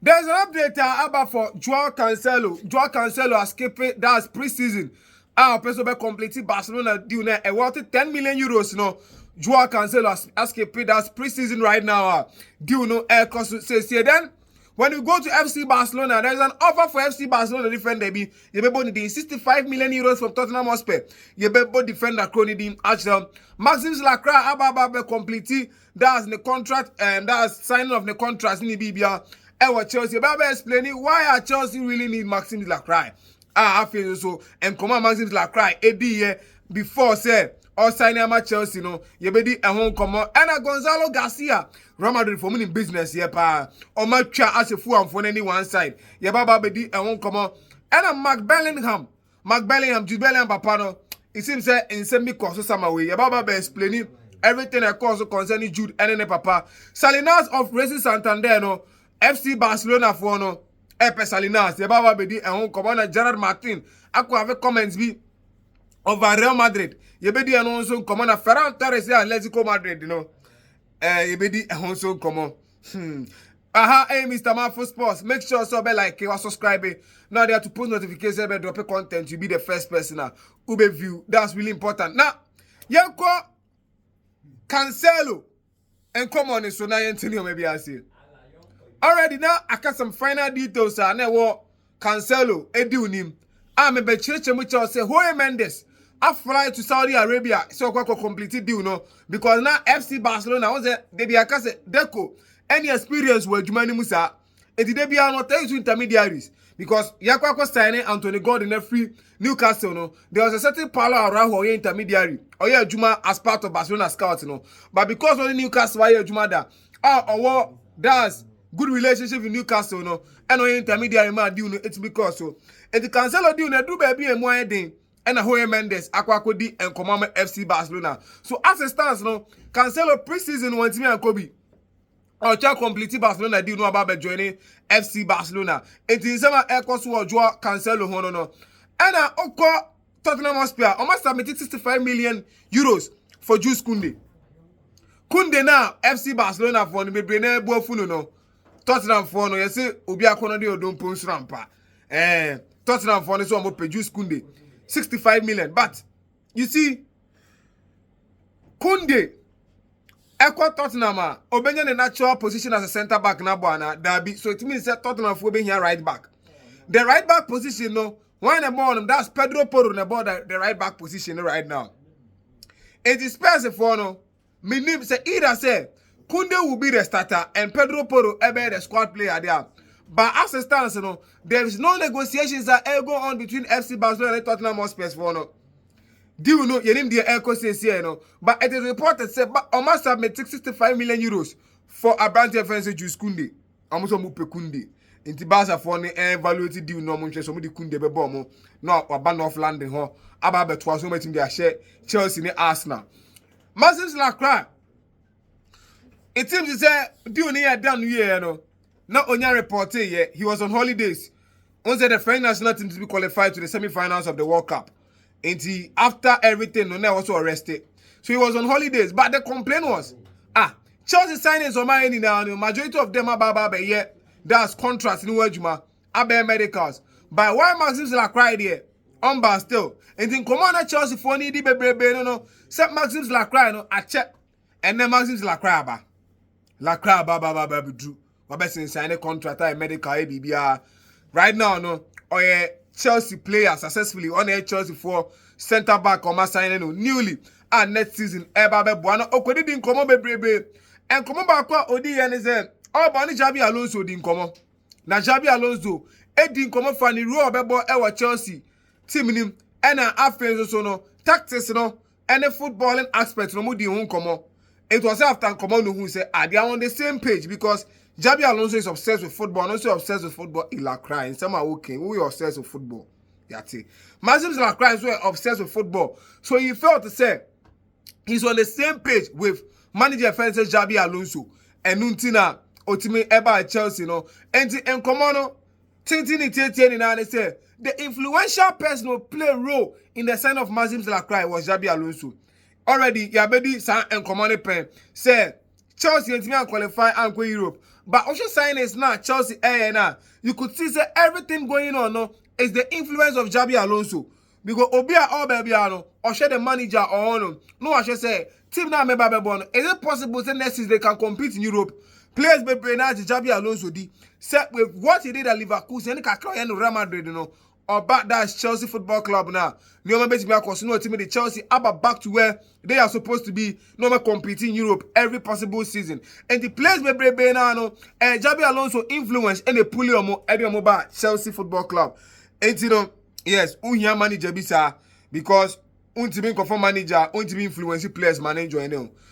There's an update about for Joao Cancelo. Joao Cancelo has skipped that's pre-season. Person be completed Barcelona deal now. A worth 10 million euros. No, Joao Cancelo has skipped that's pre-season right now. Deal no air cost says here then. When you go to FC Barcelona, there's an offer for FC Barcelona defend Debbie. You be both the 65 million euros from Tottenham Hotspur. You be both defender Crony Arsenal. Maxime Lacroix Ababa complete. That's the contract and that's signing of the contract in the BBR. Chelsea. Baba explaining why Chelsea really need Maxime Lacroix. I feel so. And come on, Maxime Lacroix. Before say or signing my Chelsea, no. You be a home come on. And Gonzalo García. Real Madrid for me in business, yeah, pa. Or my try as a fool and for any one side. Yeah, Baba be a home come on. And Bellingham. Bellingham, Jude Bellingham, papa no. It seems that in semi course some way. Yeah, Baba be explaining everything that course concerning Jude and then papa. Salinas of Racing Santander, no. FC Barcelona for no Epe Salinas the baba be di ehun commander Gerard Martin akwa have comments be over Real Madrid ye be di ehun so commander Ferran Torres ya Atletico Madrid you know ye be di ehun so common hey Mr. Marfo Sports, make sure so be like or subscribe now there to post notifications be drop content you be the first person who be view. That's really important. Now yanko Cancelo and come on so now you maybe I see already now, I got some final details. I know Cancelo, Edunim. I'm a church which say, Jorge Mendes, I fly to Saudi Arabia, so I completed deal, no? Because now FC Barcelona was there, they be a case deco. Any experience with Jumani Musa, it did be not to intermediaries. Because Yakwa signing Anthony Gordon free Newcastle, no? There was a certain power around who intermediary. Or yeah, Juma as part of Barcelona scouts, no? But because only Newcastle, why Juma da? Or that's good relationship with Newcastle, no, and no intermediary man deal no, it's because so. And the Cancelo deal na do baby and more thing, and a Jorge Mendes, Aquacodi and Command FC Barcelona. So as it stands, no, Cancelo pre-season went me and Kobe. Or check complete Barcelona deal no about joining FC Barcelona. It is some air cost to draw Cancelo no. And Oko Tottenham Hotspur almost submitted 65 million euros for Jude Kunde. Kunde now FC Barcelona for the Bebrene Bofuno no. Tottenham for no, you say, Obi Akona de Odon Pons Rampa. Tottenham for no, so I'm going to produce Kunde 65 million. But you see, Kunde, Echo Tottenham, Obenya the natural position as a centre back na Buana, Derby. So it means that Tottenham for being here right back. The right back position, no, one about that's Pedro Porro about the right back position right now. It is Spurs for no, my name say either say. Kunde will be the starter and Pedro Porro be the squad player there. But as it stands, you know, there is no negotiations that go on between FC Barcelona and Tottenham Hotspur for no. Do you know you name the Echo says here, you know? But it is reported said but almost submit 65 million euros for a branch offensive Jude Kunde. Almost mupe Kunde. Inti Barca for the evaluated deal no munche so the Kunde be bomo. No ban off landing ho. Aba be twa so much in their share Chelsea ni Arsenal. Maxime Lacroix. It seems to say, do you done here, no? Not on your report here, he was on holidays. Once the French national team to be qualified to the semi-finals of the World Cup. And after everything, no, now also arrested. So he was on holidays. But the complaint was, Chelsea signings on my end now, majority of them are yeah, that's contracts in Wajuma, Abe medicals. But why Maxime Lacroix here? On still. And then Commander Chelsea for needy baby, no, set Maxime Lacroix, no, I check. And then Maxime Lacroix, Lacroix baba drew. Wabesi sign a contract at medical ABBR. Right now, no, or Chelsea player successfully on a Chelsea for centre back or signing newly and next season. Ebabe Buana Okodi didn't come on baby. And come on back Odi and is Bani Jabi Alonso didn't come on. Na Jabi Alonso, didn't come on for the row of our Chelsea team him and after so no tactics no and the footballing aspect no mudi won't come on. It was after Commando who said, they are on the same page because Jabi Alonso is obsessed with football, and also obsessed with football. Lacroix, and some are okay. We are obsessed with football. That's it. Maxime Lacroix is obsessed with football. So he felt to say he's on the same page with manager offensive Jabi Alonso and Nuntina Otime Eba at Chelsea, no. And Commando, Tintini, and they say the influential person who play a role in the sign of Maxime Lacroix was Jabi Alonso. Already, Yabedi San and Commando Pen said Chelsea and Timmy qualify and go Europe. But also sign is now Chelsea now. You could see say everything going on no is the influence of Xabi Alonso. Because Obia or Bebiano or share the manager or no, I should say team now member Bebon. Is it possible that next season they can compete in Europe? Players be playing as Xabi Alonso di set with what he did at Leverkusen and Real Madrid, about that Chelsea Football Club now. No man bet me across no team the Chelsea about back to where they are supposed to be. No man competing in Europe every possible season. And the players be playing now. Xabi Alonso influence and the pulley about Chelsea Football Club. And yes, unya manager bisa because untimin confirm manager, untimin influence players manager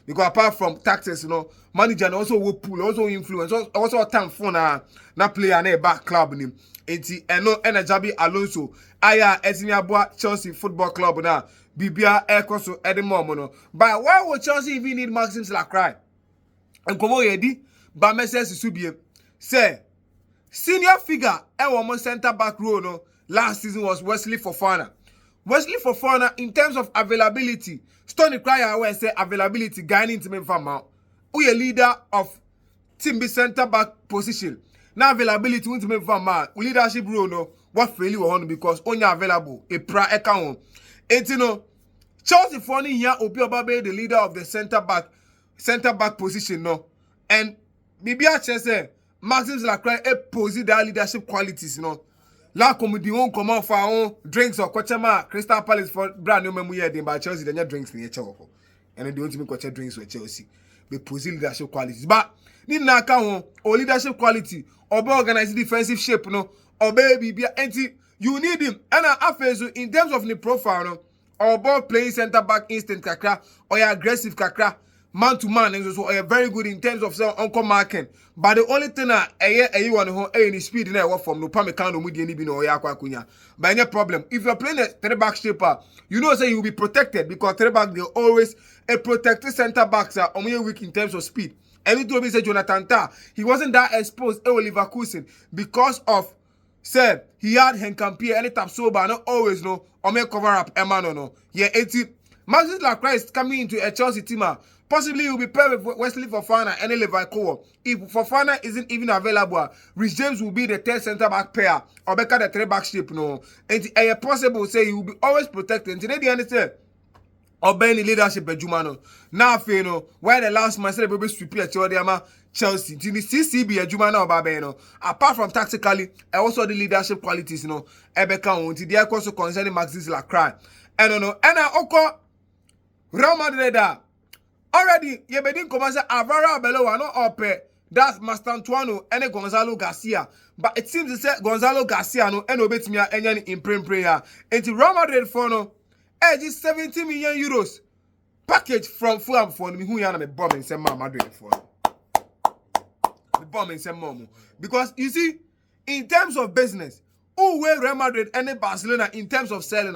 because apart from tactics, manager also will pull, also influence, also time for na player na back club nim. Enti Xabi Alonso aya etinyabua Chelsea Football Club na bibia ekoso edemo no. But why would Chelsea even need Maxim Lacroix? And komo yedi ba message subie say senior figure e center back row no. Last season was Wesley Fofana. Wesley Fofana, in terms of availability, Stony Cryer where say availability, guy into me from out. We a leader of team be center back position. Now availability into me from out. Leadership role no. What really we want because only available a pra account. And Chelsea funny here Obi Obabe the leader of the center back position no. And maybe I say Maxim Lacroix possess that leadership qualities La comedy won't come out for our own drinks or Coachama, Crystal Palace for brand new memory by Chelsea, then your drinks in your choco. And they don't make drinks with Chelsea. They possess leadership qualities. But need na account or leadership quality or organized defensive shape, or baby be anti. You need him. And I in terms of the profile, or ball playing center back instant kakra or aggressive kakra. Man to man, and so very good in terms of some uncle marking. But the only thing you want to any speed in there from no Pamecano with any bino or Yakwakunya. But any problem. If you're playing a three back shaper, say you will be protected because three back they always a protected center backs are only weak in terms of speed. And it told me say Jonathan Ta, he wasn't that exposed to Leverkusen because of said he had Henkampier any tap sober, not always or may cover up Emmanuel no. Yeah, 80 Maxim Lacroix is coming into a Chelsea team. Possibly he will be paired with Wesley Fofana and Leverkusen. If Fofana isn't even available, Rich James will be the third center back pair or Becca the third back shape no. And it's possible say he will be always protected. And today they understand obeying the leadership of Jumano. Now why the last man said baby sweep Chelsea. To the CCB Jumano Babeno. Apart from tactically, also the leadership qualities Ebeka on to the also concerning Maxim Lacroix. And Oko Real Madrid already, you begin to say Alvaro Arbeloa no up. That's Master Antoine and Gonzalo Garcia. But it seems to say Gonzalo Garcia no and obey me any in prayer. And to Real Madrid for no, is 70 million euros package from Fulham for me. Who yana me bombing some Madrid for the bombing some mom. Because you see, in terms of business, who were Real Madrid and Barcelona in terms of selling?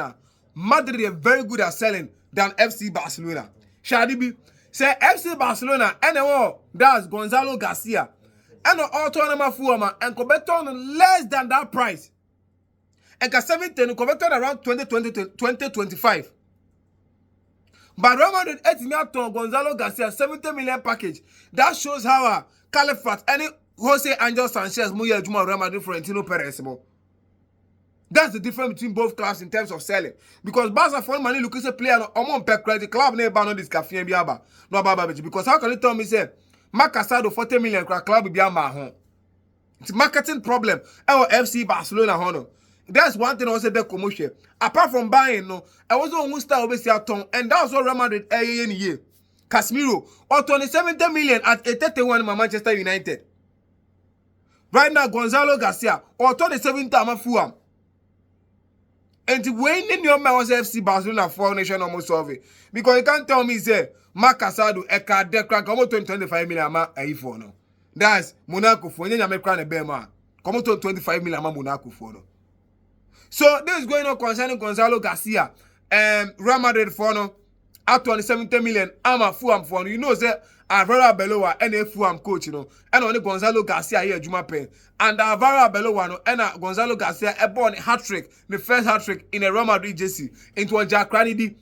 Madrid are very good at selling than FC Barcelona. Shall it be? Say FC Barcelona and that's Gonzalo Garcia and autonomous Fulham and convert on less than that price. And 17 convert on around 2025. But Real Madrid 8 million Gonzalo Garcia 70 million package. That shows how Califat any Jose Angel Sanchez Muya Juma Real Madrid Florentino Perez. That's the difference between both clubs in terms of selling. Because Barca for money look at a player on per credit club never know this cafe biaba. No baba because how can you tell me say Marc Casado 40 million club biama home? It's a marketing problem. Our FC Barcelona hono. That's one thing I was the commercial. Apart from buying I was on one star obviously at ton and that was what Real Madrid year. Casemiro or 70 million at 31 Manchester United. Right now Gonzalo Garcia or 27 times Fulham. And when your man was FC Barcelona for nation almost solve it. Because you can't tell me say Marc Casado Eka Dekra come to 25 million for no. That's Monaco for any American Bema. Come to 25 million Monaco for no. So this is going on concerning Gonzalo Garcia and Real Madrid for no at 70 million. I'm a Fulham for no. You know say Alvaro Arbeloa and a Fulham coach and only Gonzalo Garcia here Juma Pen. And Alvaro Arbeloa and Gonzalo Garcia born hat trick, the first hat trick in a Real Madrid jersey into a Jack Ranidi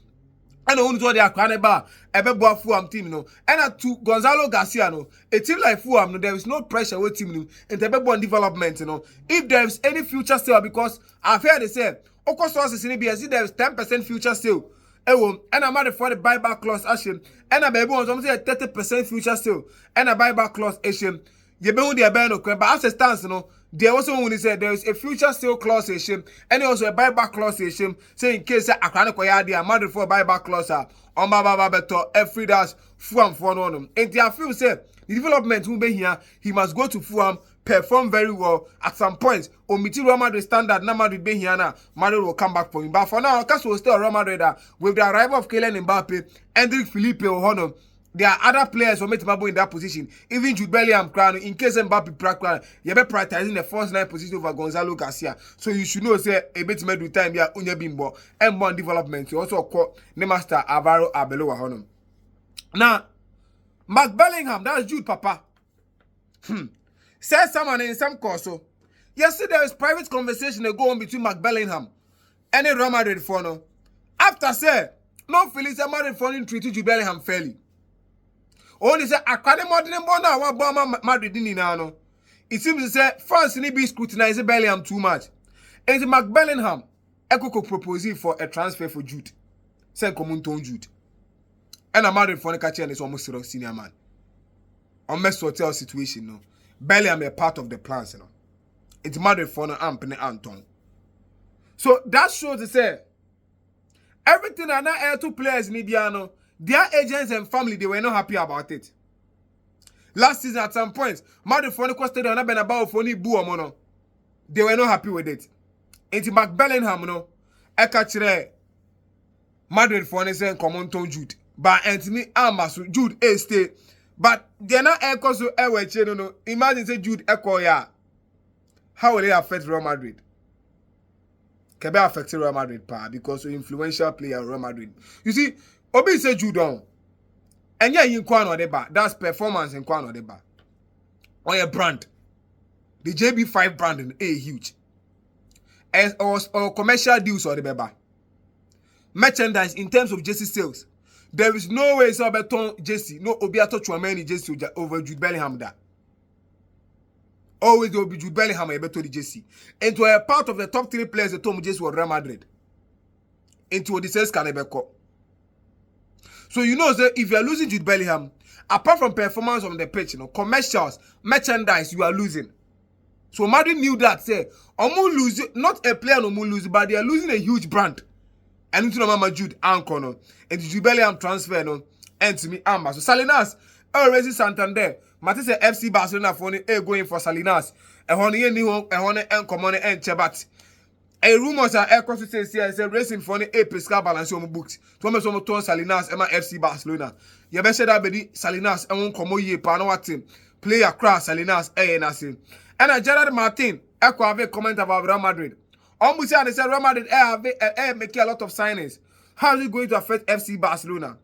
And only to their Craneba, Ebeba Fulham team, no. And to Gonzalo García, no. A team like Fulham, no, there is no pressure with team, and the Bebo development, you know. If there is any future sale, because I've heard they say, of course, there is 10% future sale. And I'm ready for the buyback clause action. And I baby wants to 30% future sale. And a buyback clause action. You be on the ban of but as a stance, you know. There also when he said there is a future sale clause issue and also a buyback clause issue. Say in case I can't acquire the amount for buyback clause on my better every dash Fulham for them. And I feel say the development will be here. He must go to Fulham, perform very well at some point. Or meet Real Madrid standard. Now Madrid be here now. Madrid will come back for him. But for now, Cancelo will stay Real Madrid with the arrival of Kylian Mbappe, Endrick Felipe O'Honor. There are other players who make Mabo in that position. Even Jude Bellingham, in case Mbappe crack, you be prioritizing the first 9 position over Gonzalo Garcia. So you should know say a bit made with time here unya bimbo and one development. You also call the master Alvaro Arbeloa Honor. Now, Bellingham, that's Jude Papa. Said someone in some course. So yesterday there was private conversation going on between Bellingham and the Real Madrid for no. After say no feelings Madrid for treated Jude Bellingham fairly. Only say akade modern bona wa bomb Madrid ni na no. It seems to say France need be scrutinizing Bellingham too much. And Bellingham Ekoko proposing for a transfer for Jude. Say common ton Jude. And a Madrid for the catcher is almost a senior man. Almost hotel situation no. Bellingham a part of the plans you know. It's Madrid for no ampene Anton. So that shows to say everything are not air two players in Ibiano. Their agents and family, they were not happy about it. Last season, at some point, Madrid for the question on been about for Buamono. They were not happy with it. Into Bellingham, no, Ekachre Madrid for the same common ton Jude. But Anthony Amasu, Jude A stay. But they're not echo so no. Imagine say Jude echo ya. How will it affect Real Madrid? Can be affect Real Madrid because of influential player Real Madrid. You see, Obi say Jude on. And yeah, you kwan or deba. That's performance in kwan or deba. Or a brand. The JB5 brand is huge. As or commercial deals or the beba. Merchandise in terms of jersey sales. There is no way so beton jersey. No Obiato Chouameni jersey over Jude Bellingham that. Always there will be Jude Bellingham a better jersey. And to a part of the top 3 players the Tom jersey was Real Madrid. Into the sales can never call. So you know that if you are losing Jude Bellingham, apart from performance on the pitch, you know, commercials, merchandise, you are losing. So Madrid knew that. Say, Omo lose not a player no more lose, but they are losing a huge brand. And into Mama Jude Anko no, and Jude Bellingham transfer no, and to me Amba. So Salinas, already Santander, Matisse FC Barcelona for going for Salinas. And honey ni hon, and honey and common and Chebat. A rumors are echo to say racing for a Pesca balance on books. Thomas Omoton Salinas, Emma FC Barcelona. You better that be Salinas and won't come ye panoatim. Play across Salinas, Nasim. And a Gerard Martin, echo have a comment about Real Madrid. Almost they said Real Madrid make a lot of signings. How is it going to affect FC Barcelona?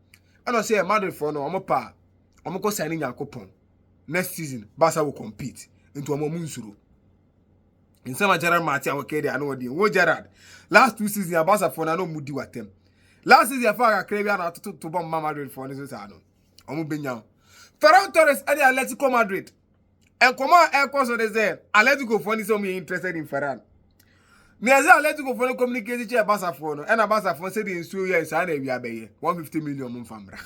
And I say Madrid for no, I'm going to signing a coupon. Next season, Barca will compete into a Momunsuru. In some Gerard Martin, okay, I know what you Gerard. Last 2 seasons, Barca for no moody with them. Last season, I found a Caribbean to bomb Madrid for this. I know. I'm going to Ferran Torres and the Atletico Madrid. And come on, air course on the there. Atletico for this, me interested in Ferran. Me as Atletico for the communication chair Barca for no, and a Barca for said in Syria is an area by 150 million from Bra.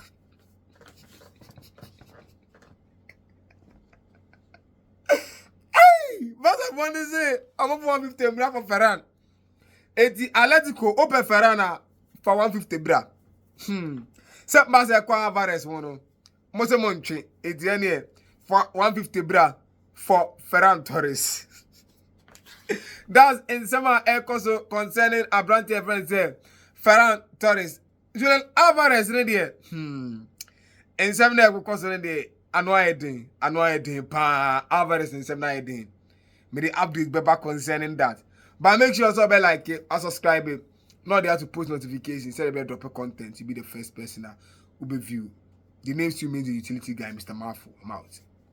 Barca for the say, I'm 150 bra for Ferran. Eti Atletico open Ferran for 150 bra. Set Barca kwa Álvarez one. Mose Monchi eti any for 150 bra for Ferran Torres. That's in some also concerning Abrantia friends there. Ferran Torres. Julián Álvarez ready. In some concerning the annoying pa Álvarez in some day. May the update be back concerning that. But make sure also be like it and subscribe it. Not there to post notifications. Instead of drop a content, you be the first person who will view. The name still means the utility guy, Mr. Marfo. I'm out.